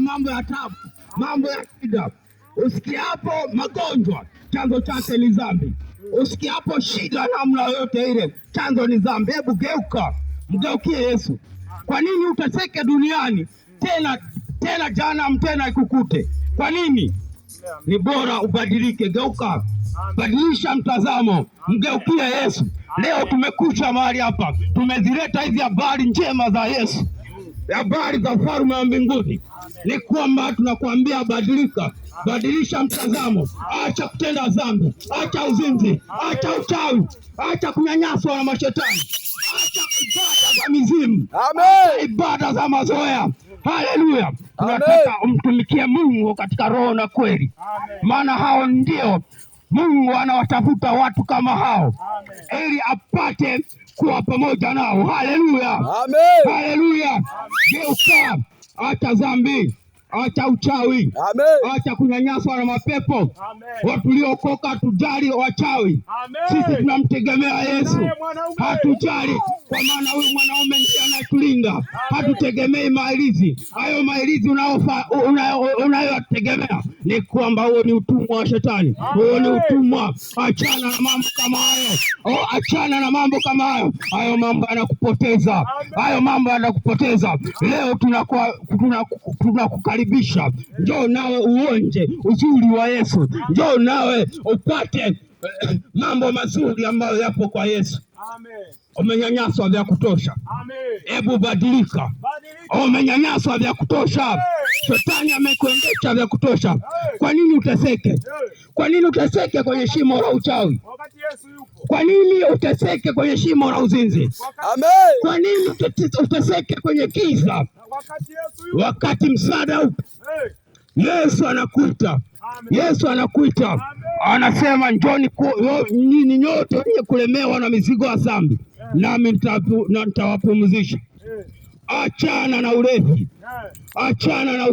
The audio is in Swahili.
mambo ya tabu, mambo ya shida. Usikiapo magonjwa, chanzo chake ni dhambi. Usikiapo shida namna yote ile, chanzo ni dhambi. Hebu geuka, mgeukie Yesu. Kwa nini uteseke duniani tena jana tena ikukute? Kwa nini? Ni bora ubadilike. Geuka, badilisha mtazamo, mgeukie Yesu. Leo tumekuja mahali hapa, tumezileta hizi habari njema za Yesu, habari za ufalme wa mbinguni. Ni kwamba tunakuambia badilika, badilisha mtazamo, acha kutenda dhambi, acha uzinzi, acha uchawi, acha kunyanyaswa na mashetani, acha ibada za mizimu, acha ibada za mazoea. Haleluya! Tunataka umtumikie Mungu katika roho na kweli, maana hao ndio Mungu anawatafuta, watu kama hao ili apate kuwa pamoja nao. Haleluya, haleluya! Geuka, acha dhambi, acha uchawi, acha kunyanyaswa na mapepo. Watu waliokoka tujali wachawi. Sisi tunamtegemea Yesu, hatujali, kwa maana huyu mwanaume ndiye anatulinda. Hatutegemei mailizi. Hayo mailizi unayotegemea ni kwamba huo ni utumwa wa shetani, huo ni utumwa. Achana na mambo kama hayo, achana na mambo kama hayo. Hayo mambo yanakupoteza, hayo mambo yanakupoteza. Leo tunakukaribisha, njoo nawe uonje uzuri wa Yesu, njoo nawe upate mambo mazuri ambayo yapo kwa Yesu. Umenyanyaswa vya kutosha, hebu badilika. Umenyanyaswa vya kutosha, shetani amekuendesha vya kutosha. Kwa nini uteseke? Kwa nini uteseke kwenye shimo la uchawi? Kwa nini uteseke kwenye shimo la uzinzi? Kwa nini uteseke kwenye giza wakati msaada upo? Yesu anakuita, Yesu anakuita, anasema njoni nyinyi nyote wenye kulemewa na mizigo ya dhambi, nami nitawapumzisha. Achana na ulevi, achana na